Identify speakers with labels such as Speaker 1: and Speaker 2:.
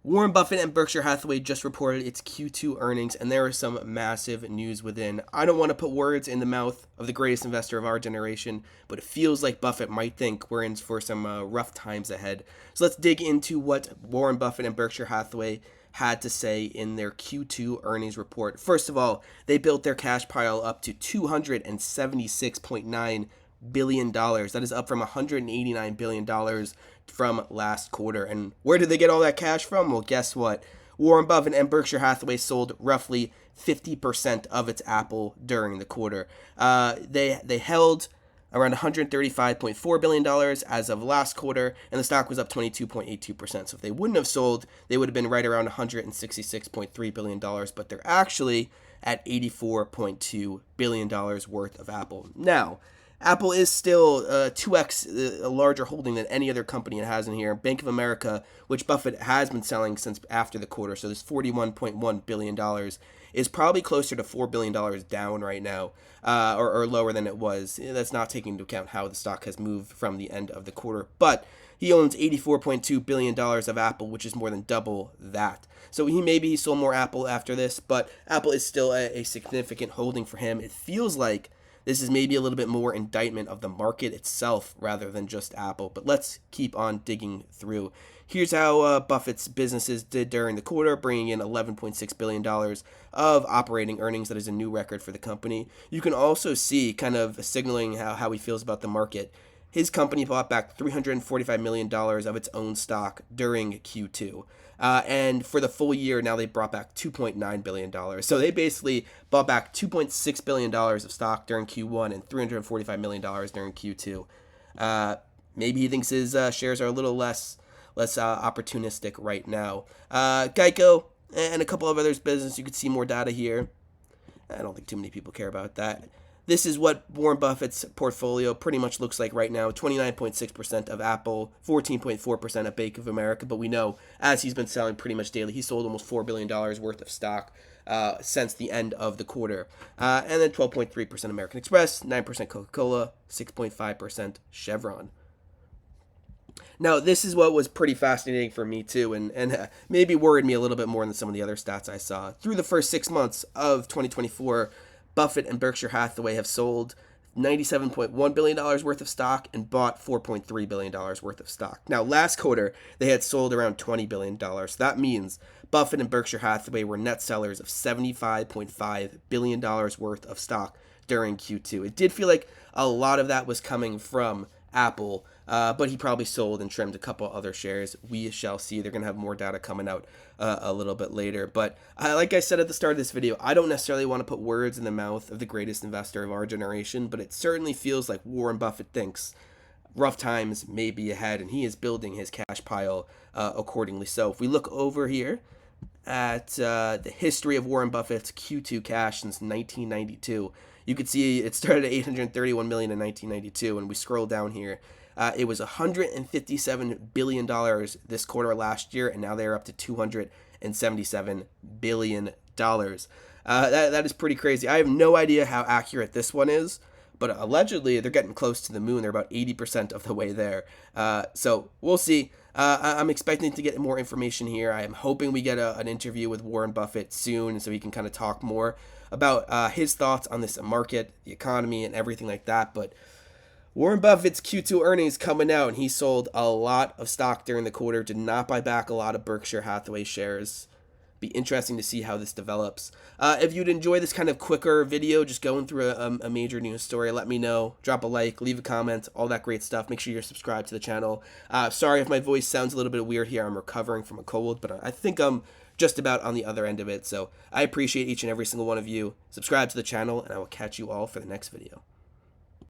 Speaker 1: Warren Buffett and Berkshire Hathaway just reported its Q2 earnings, and there is some massive news within. I don't want to put words in the mouth of the greatest investor of our generation, but it feels like Buffett might think we're in for some rough times ahead. So let's dig into what Warren Buffett and Berkshire Hathaway had to say in their Q2 earnings report. First of all, they built their cash pile up to $276.9 billion. That is up from $189 billion from last quarter. And where did they get all that cash from? Well, guess what? Warren Buffett and Berkshire Hathaway sold roughly 50% of its Apple during the quarter. They held around $135.4 billion as of last quarter, and the stock was up 22.82%. So if they wouldn't have sold, they would have been right around $166.3 billion, but they're actually at $84.2 billion worth of Apple. Now, Apple is still 2x a larger holding than any other company it has in here. Bank of America, which Buffett has been selling since after the quarter, so this $41.1 billion is probably closer to $4 billion down right now, or lower than it was. That's not taking into account how the stock has moved from the end of the quarter. But he owns $84.2 billion of Apple, which is more than double that. So he sold more Apple after this, but Apple is still a significant holding for him. It feels like this is maybe a little bit more indictment of the market itself rather than just Apple. But let's keep on digging through. Here's how Buffett's businesses did during the quarter, bringing in $11.6 billion of operating earnings. That is a new record for the company. You can also see kind of signaling how he feels about the market. His company bought back $345 million of its own stock during Q2. And for the full year, now they brought back $2.9 billion. So they basically bought back $2.6 billion of stock during Q1 and $345 million during Q2. Maybe he thinks his shares are a little less opportunistic right now. Geico and a couple of others business, you could see more data here. I don't think too many people care about that. This is what Warren Buffett's portfolio pretty much looks like right now. 29.6% of Apple, 14.4% of Bank of America. But we know, as he's been selling pretty much daily, he sold almost $4 billion worth of stock since the end of the quarter. And then 12.3% American Express, 9% Coca-Cola, 6.5% Chevron. Now, this is what was pretty fascinating for me, too, and maybe worried me a little bit more than some of the other stats I saw. Through the first 6 months of 2024, Buffett and Berkshire Hathaway have sold $97.1 billion worth of stock and bought $4.3 billion worth of stock. Now, last quarter, they had sold around $20 billion. That means Buffett and Berkshire Hathaway were net sellers of $75.5 billion worth of stock during Q2. It did feel like a lot of that was coming from Apple, but he probably sold and trimmed a couple other shares. We shall see. They're going to have more data coming out a little bit later. But like I said at the start of this video, I don't necessarily want to put words in the mouth of the greatest investor of our generation, but it certainly feels like Warren Buffett thinks rough times may be ahead, and he is building his cash pile accordingly. So if we look over here at the history of Warren Buffett's Q2 cash since 1992, you could see it started at $831 million in 1992, and we scroll down here. It was $157 billion this quarter last year, and now they're up to $277 billion. That is pretty crazy. I have no idea how accurate this one is, but allegedly they're getting close to the moon. They're about 80% of the way there. So we'll see. I'm expecting to get more information here. I am hoping we get an interview with Warren Buffett soon so he can kind of talk more about his thoughts on this market, the economy, and everything like that. But Warren Buffett's Q2 earnings coming out, and he sold a lot of stock during the quarter, did not buy back a lot of Berkshire Hathaway shares. Be interesting to see how this develops. If you'd enjoy this kind of quicker video, just going through a major news story, let me know. Drop a like, leave a comment, all that great stuff. Make sure you're subscribed to the channel. Sorry if my voice sounds a little bit weird here. I'm recovering from a cold, but I think I'm just about on the other end of it. So I appreciate each and every single one of you. Subscribe to the channel, and I will catch you all for the next video.